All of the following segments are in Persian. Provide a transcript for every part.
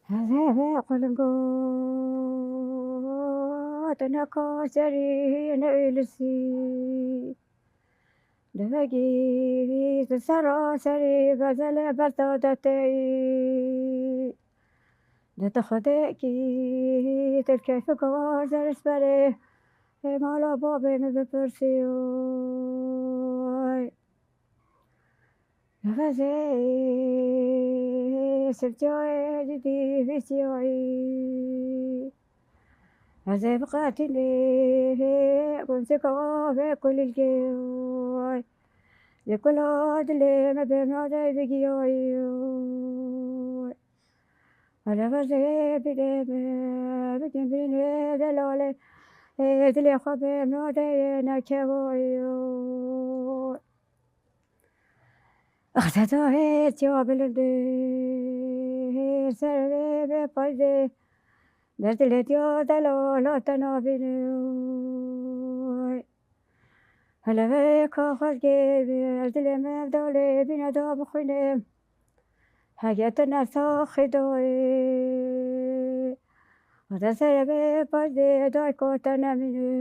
هذا قلقو تنكسري نيلسي دفقي سراسري بزل بزودتي دتخدكي تركي فكار زرسبري مالا بابي مبپرسیوی نفسی سرجای جدی فیسیوی از بقاتني كنت كوافي كل الجوي لكل هاد اللي ما بين هذا بقيوي على فزي بدمي بكم بيني دلالي دلي خبي منادي نكوي اختتوه تيوب الدي سربي بقدي دردلتيو دلالو تنابيني هلا بيك خلقي بردلي مبدولي بينا دوب خيني حاجتنا ساخدوي ودا سربي بقدي دايكو تناميني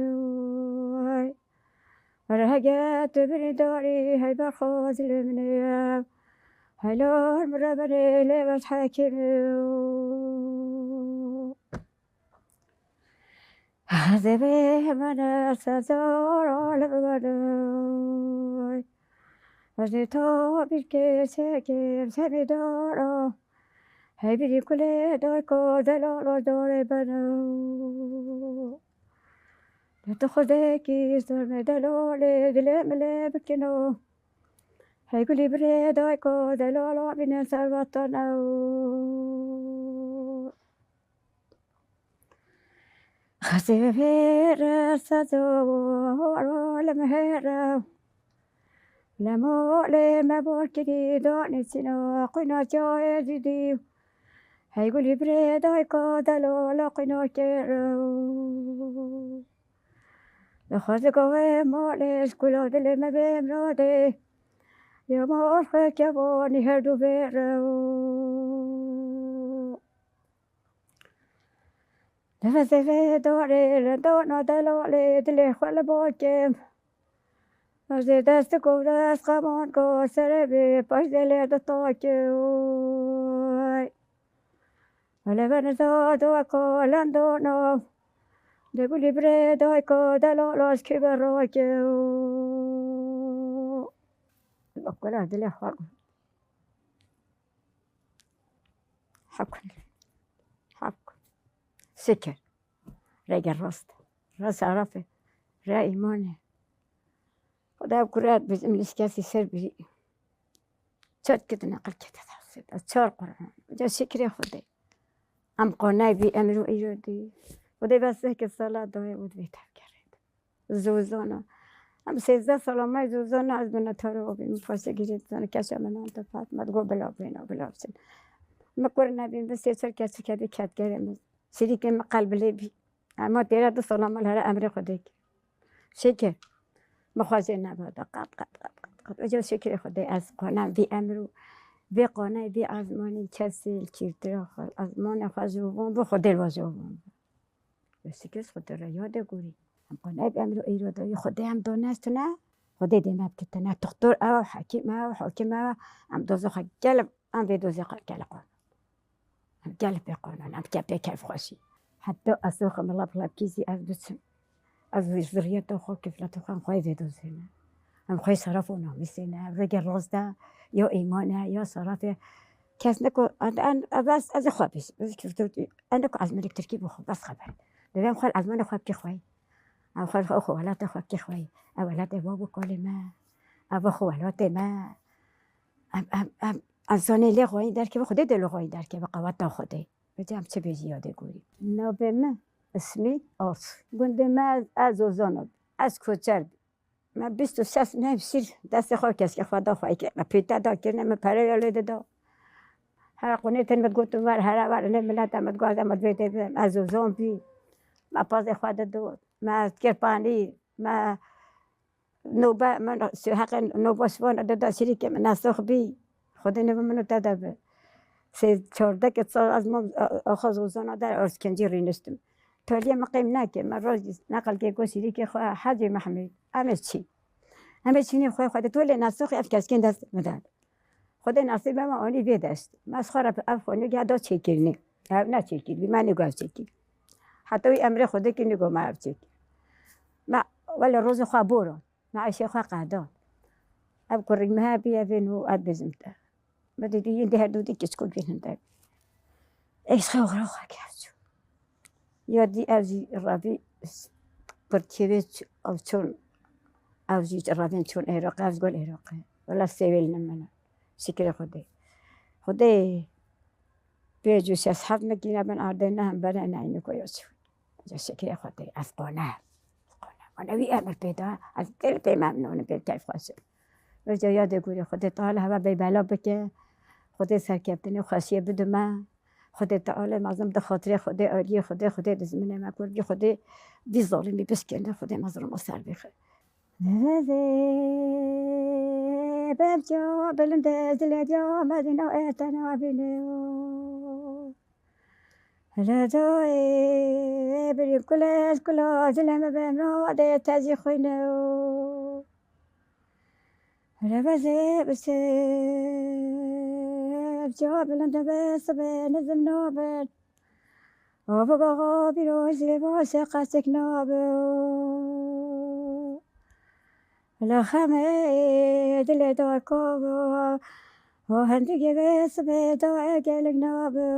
ورهجت بني داري هاي برخوز المني هاي لون مربني لبس حاكمي هذبه من سزار لبني وزي تو بيركي سكيم سميدارا هاي بيدي كل دايكو دلالو داري بنو تاخذكي زرنا دلالي دلملي بكنو هاي قولي بريدايكو دلالو بين سربطنا خسي فير سازو لمهيرا لمو لما بوركي دوني سينو قينا جاي جدي هاي قولي بريدايكو دلالو قينا كيرو لخوز قوي مالش كلو دل ما بمرادي يا مالك يا بوني هردو بيرو نفسي في دوري لدونا دلولي دلي خل بوكيم نزي دست كودس قمان كو سربي باش دلي دطاكي ولا بنزاد وكو لندونو دقولي بريدايكو دلالوس كبراكو بقولها دلي خلق حكم سكر رجع راس عرفه را إيمانه خدا بكرات بزم الإسكاسي سربي شاد كده نقل كده تحسد أشار قرآن جا سكري خدي أم قناي بي أمرو إيجادي خدي بس هيك الصلاة ضايع ودي تفكرت زوزانا أم سيزا سلامة زوزانا از من تارو بي مفاسة جريت زانا كاشا من أنت فاطمة تقول بلا بينا بلا بسن مكورنا بين بس يصير كاسي كده كات كريم شريك قلب ليبي أما ترى ده سلام الله أمر خديك شكر مخازن نبض قط وجو شكر خدي از قناة بأمره بقناة بأزماني كسل كيرتر أزمان خزوبون بخدي الوزوبون بس كيس خدي رياضة قولي هم قناة بأمره إيرادة خدي هم دونستنا خدي ديما بكتنا دكتور أو حكيم أو حكيمة هم دوزخ قلب هم بدوزخ قلب هم قلب بقانون هم كبي كيف خشي حتى أسوق من الله بلا كيسي أثبت از ذريته خو كفلته خان خوي في دوزنا هم خوي صرفونا مسينا رجع رازده يا إيمانه يا صرفه كاس نكو أنا بس از خوابش بس كفتو أنا كو از ملك تركيب خو بس خبر دوام خال از من خواب كي خوي أو خال أخو ولا تخواب كي خوي أو ولا تبابو كلمة أو أخو ولا تما أم انسانی لی خوایی در که خودی دل خوایی در که بقوت تا خودی بجام چه بیزیاده گویی نابه اسمی آس گنده ما از اوزانم از کوچر ما 26 نفسیر دست خواه کس که خدا خواهی که ما پیتا دا کرنه ما پره یاله دا هر قونه تن بد گوتو ور هر ور نملت امد گوز امد بیته از اوزان بی ما پاز خود دو ما کرپانی ما نوبه من حق نوبه سوان دا شریک من نسخ بی خودی نبی منو تدبه 14 سال از ما آخاز وزانا در ارسکنجی رینستم تالیه مقیم نکه من راز نقل که گوشیدی که خواه حجی محمد همه چینی خود طول نسخ افکسکن دست مداد خود نصیب ما آنی بیدست مسخره افغانی گدا چکیرنی نه چکیری من نگاه چکیر حتی امر خود که نگاه ما اف چکیر ما ولی روز خواه بوران معاشه خواه قدان اب کریم ها بیا بینو اد بزمته ما دیدی این ده دودی کش کل بیننده ایش خواه خواه کرد یادی اوزی رابی پرتیویچ او چون اوزی رابین چون عراق اوز گل عراقه ولی سیویل نمونه شکر خودی بیجوش از حد مگیره من آرده نه هم برای نه اینو کویاچون جا شکر خودی از قانه منوی امر پیدا از دل پی ممنونه بیر کیف خواسته و جا یاد گوری خودی تعالی هوا بی بلا بکه خودی سرکبتنی خواسیه بدو من خودی تعالی مظلوم ده خاطر خودی آریه خودی دزمنه مکور بی خودی بی ظالمی بسکنه خودی مظلوم سر بخه بمجا بلند دلجا مدينة اتنا بنيو هلادوي بري كل زلمة بمرو ده تاجي خوينو هلا بس بجا بلند بس بنزم نوبل وبقى بيروز لباس قاسك نوبل لا خمه دل داركو وهندگی بس به دعای گلگ نابو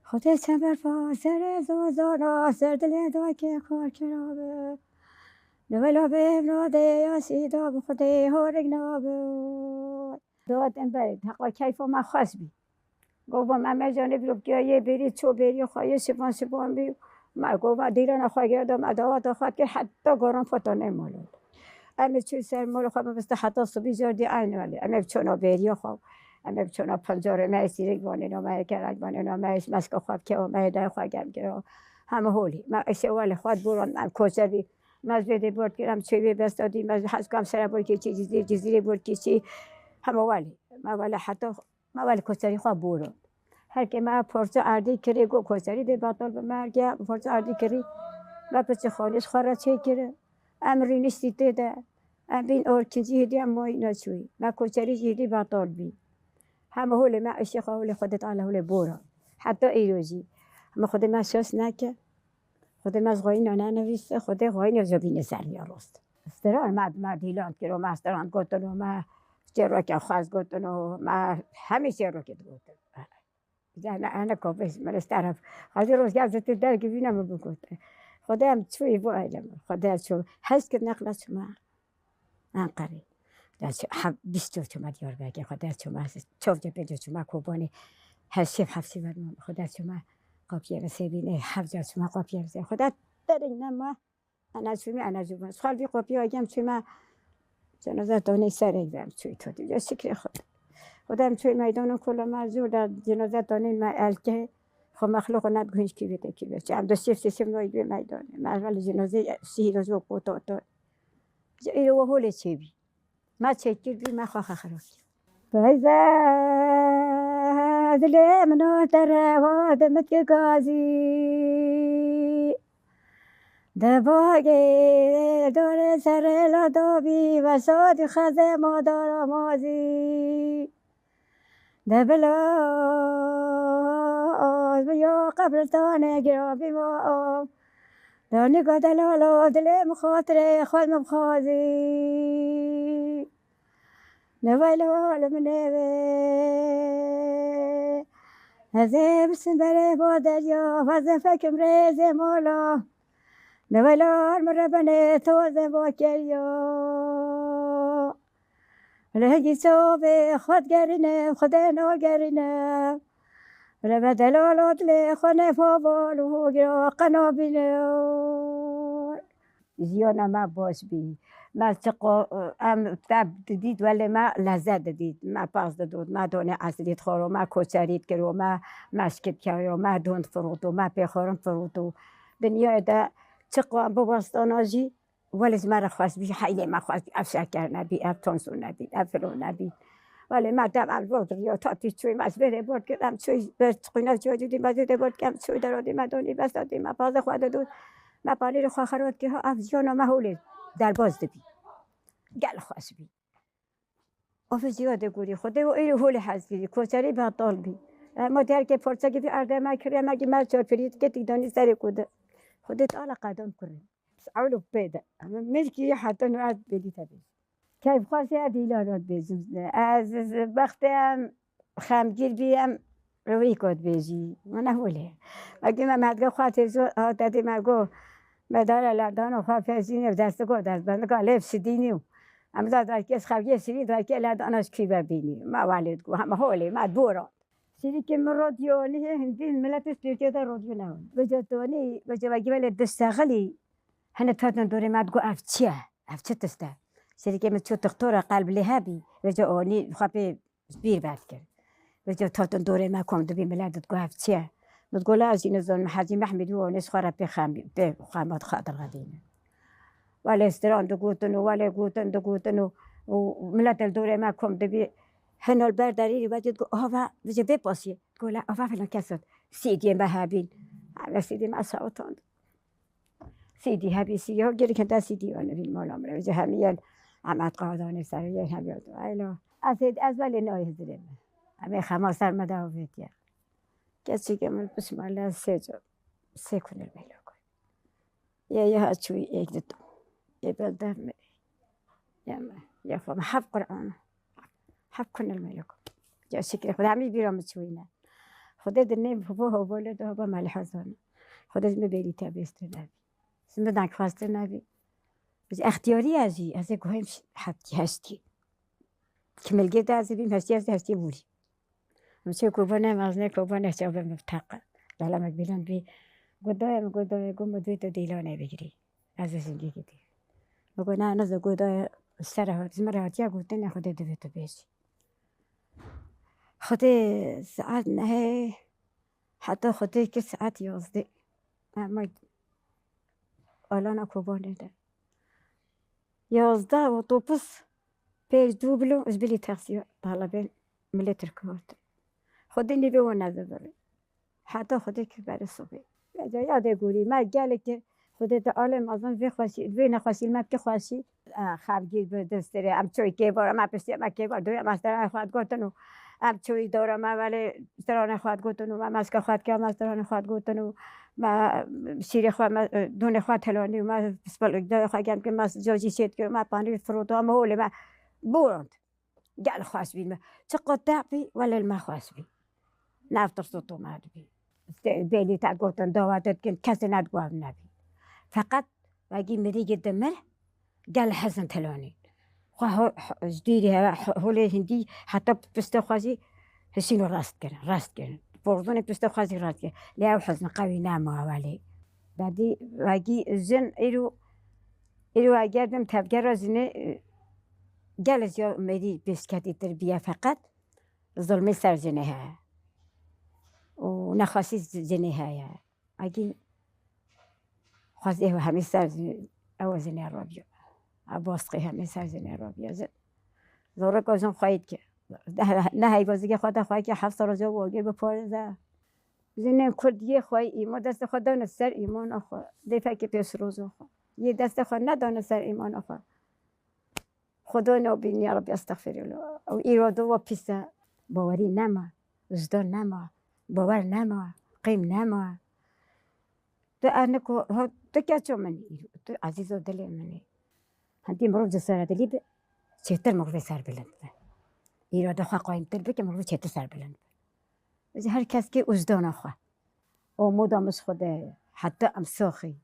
خودت چنبر پا سر زوزانا سر دل دعای که خور کرابه نولا به امراده یا سیدا بخوده هارگ نابو دادم برید حقا کیف ما خواست بی گوبا من جانه بیرو گیایه بری چو بری خواهی شبان بی ما گوبا دیران خواهی گردم ادوات خواهد که حتی گاران فتانه مالود اما چون سر مال خواب مثل حتی صبحی جردی عین ولی اما چون بری خواب اما چون پنجره میسیری وانی نامه کرد وانی نامه مسک خواب که آمه در خواب گرم کرد همه هولی ما اشتوال خواد برون من کوچبی مزبده برد کردم چوبی بستادی مز حس کم سر برد که چی جزیره برد که چی همه ولی ما ولی حتی ما ولی کوچری خواب برون هر که ما پرچه اردی کری گو کوچری ده باطل به مرگ پرچه اردی کری ما پس خالص خورا چه کرد امری نشتی ده ام بین ارکنجی هدی ام مای نشوی ما کوچری هدی باطل بی همه هول ما اشیاء هول خودت علی هول برون حتی ایروزی ما خود ما شاش نکه خود ما زغایی ننویسه خود غایی نجابین سری راست استران ما دیلان کرو ما استران گفتنو ما چرا که خواست گفتنو ما همیشه رو که گفتن انا کافش من استعرف خاطر روز گذشت در که بینم بگفته خدایم چوی با علم خدا چو هست که نقلش ما انقری داش حب بیستو چما دیار بگه خدا چما چوب جبه چما کوبانی هشیف حفسی برم خدا چما قاپیه رسیدینه حفظ چما قاپیه رسید خدا درین ما انا جوبان خال بی قاپیه اگم چما جنازه دانی سری برم چوی تو دیگه شکر خودم توی میدان کلا مزور در جنازه دانین ما الکه خو مخلوق ندگویش کی بده کی بشه هم دو سیستم نوعی به میدانه مرحله جنازه سیروز و قطعات ایرو هول چی بی ما چکیر بی ما خواه خراب فایزه دل منو در وادمت که گازی دباگه دور سر لادابی و ساد خزه مادر آمازی دبلا بیا قبرستان گرابی ما نگاه دلالا دل مخاطره خود مبخازی نویلا لمنوی هزه بسن بره با دریا وزن فکم ریز مولا نویلا مربنه توزن با کریا لهجی صوب خود گرینه خود ناگرینه رب دلالات لخانه فوالو گرا قنابینه زیانه ما باش بی ما ام تب دید ولی ما لذت دید ما پاس داد ما دونه اصلیت خورو ما کوچرید کرو ما مشکت کرو ما دوند فرودو ما پیخورم فرودو دنیا ده چقا بباستاناجی ولی مرا خواست بی حیله ما خواست افشکر نبی افتانسون نبی افرو نبی ولی ما دم الواد ریا تا پیچوی ماز بره برد کردم چوی برد قینا جوجودی مازیده برد کم چوی درادی مدونی بس دادی ما باز خود دود ما پانی رو خواهرات که ها افزیان و محوله در باز دبی گل خواست بی افزیاده گوری خوده و ایرو هول حزبی کوچری بطال بی ما در که پرسه که بی ارده ما کریم اگه ما چار پرید که تیدانی سری کوده خودت آلا قدم کریم سعولو بیده اما ملکی حتی نوعد بدی تبی کیف خواستی دیلارات بیزم از وقتم خمگیر بیم روی کد بیزی من نهوله اگه من مدگاه خواهد زود دادی مرگو مدار لندن و خواه فزینی و دست گود از بندگاه لیف سیدینیو اما داد کس خواهی سیری داد که لندنش کی ببینی ما والد گو همه حوله ما دوران سیری که من رادیونی هندین ملت ترکیه در رادیو نهون بجاتونی بجاوگی ولی دستغلی هنه تادن دوری مدگو افتچیه افتچه تسته سری که من چو دکتر قلب لهبی بجاونی خواهی بیر بد کرد بجا تادن دوری ما کم دو بی ملت گو افتچیه بتقول از این زن حجی محمدی و نس خورا به خامات خاطر غدینه ولی استران دو گوتن و ملت دوره ما کم دبی هنال برداری و جد آوا بجا بپاسی تقول آوا فلان کسات سیدی بهابین على سیدی ما ساوتان سیدی هبی سیاه گری کنده سیدی آن بین مال امره بجا همیان عمد قادانه سریع همیان ایلا از ولی نای هزریم همی خماس در مداویتیه کسی که من بسم الله سه کنه میلو کن یه هاتشوی یک دو یه بلده یا فهم حب قرآن حب کنه میلو کن جا شکر خدا همی بیرام چوینه خدا دنیم فوها بولد و با مال حزانه خدا زمین بیری تابست نبی زمین دنگ خواسته نبی بس اختیاری از گویم حبتی هستی که ملگه ده از بیم هستی بوری مچه کوبانه مغزنه کوبانه شابه مفتقه دلمک بیلان بی گدای گم دوی تو دیلانه بگیری از زندگی دی بگو نه نزد گدای سر زمراتی گوته نه خود دوی تو بیشی خود ساعت نه حتی خود که ساعت 11 اما الان کوبانه ده 11 اتوبوس پیش دوبلو از بلی تاکسی طالبین ملتر کارت خودی نیبه نذاره حتی خودی که برای صبح یاد گوری ما گله که خودی تا عالم ازان وی نخواسی ما که خواسی خرگی به دستره ام چوی که بار ما پستی ما که بار دوی مستر خواهد گفتنو ام چوی دارم ما ولی استران خواهد گفتنو ما مسک خواهد که ما استران خواهد گفتنو ما شیر خواهد دونه خواهد تلانی ما سپال دای خواهیم که ما جاجی شد که ما پانی فروتا ما هولی ما بورند گل خواست بیم چقدر دعبی ولی ما خواست بیم نفتر صوتو ماد بی بیلی تا گفتن دعوتت کن کسی ندگوه نبی فقط وگی مریگ دمر گل حزن تلانی خواه جدیری هولی هندی حتی پسته خوازی حسینو راست کرن فرزون پسته خوازی راست کرن لیاو حزن قوی نامو اولی بعدی وگی زن ایرو اگردم تبگر زنه گلز یا مری بسکتی تربیه فقط ظلمی سر زنه ها و نخواسی زنه ها اگه خواستی همه سر او زنه رابیا عباسقی همه سر زنه رابیا زوره کازم خواهید که نه هی بازیگه خواهد که 7 سال جو واگه بپارزه زنه کردیه خواهی ایمان دست خود دانه سر ایمان آخواه دیفه که پیش روزو خواه یه دست خود ندانه سر ایمان آخواه خدا نبینی ربی استغفر الله او ایراد و پیسه باوری نما وجدان نما باور نما قیم نما تو انکو تو کیا چو منی تو عزیز و دل منی هندی مرو جسارت دلی به چهتر مرو سر بلند به ایراد خوا قایم تر به که مرو چهتر سر بلند به هر کس که وجدان خوا او مدامش خوده حتی ام ساخی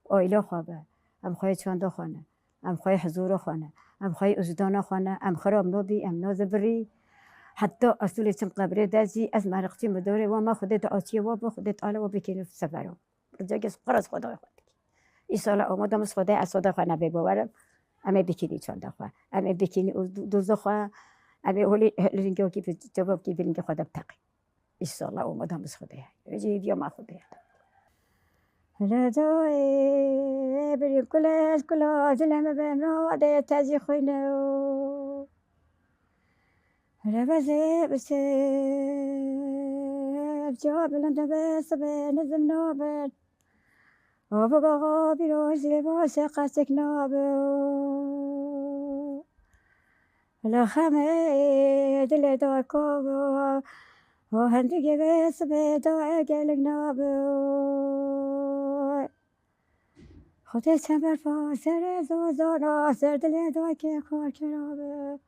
آیلا خوابه ام خواه چانده خانه ام خواه حضور خانه ام خواه وجدان خانه ام خراب نبی ام نازبری حتی اصول چم قبره دازی از مرقتی مداره و ما خودت آتیه و با خودت آله و بکنی سفرم جاگس قرص خدا خود ایسال آمدم از خدا اسوده خانه ببارم اما بکنی چند خوا اما بکنی دوز خوا اما هولی لینگو کی جواب کی بلینگ خدا بتقی ایسال آمدم از خدا جیب یا ما خدا لذای بریم کلا جلم بمنا ده تازی خوینه ربزي بسيف جاب لندبس بنزم نابل وبقى بروز لباس قاسك نابل لخميد لداكو وهندقي بس بداعي قلق نابل خودت سمر فاسر زوزانا سرد لداكي خور كرابل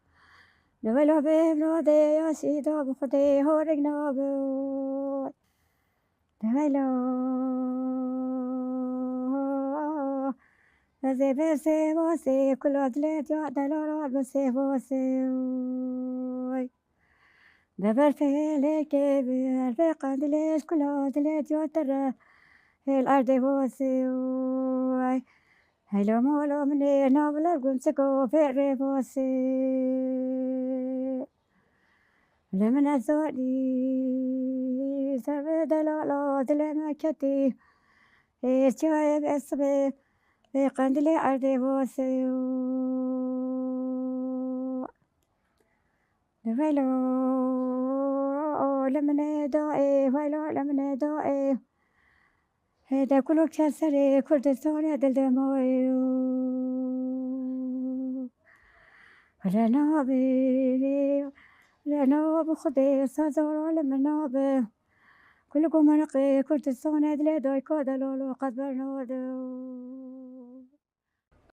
نولا بمرادي يا سيدا بخدي هورق نابل نولا بزي بسي واسي كل عدلت يا دلال بسي واسي دبر في لك في قندلش كل عدلت يا ترى الأرض واسي هلو مولو مني نابل قمسكو في الرفوسي لمن الزودي سر دلالات لمكتي إيشاي بأسبي في قندلي أرضي واسيو ويلو لمن دائي ويلو لمن دائي هذا كله كسري كردستان دل دمويو ولا نابي لا ناب خدي سازور لمن نابي كلكم منقي كردستان دل دايكا دلالو قد برنادو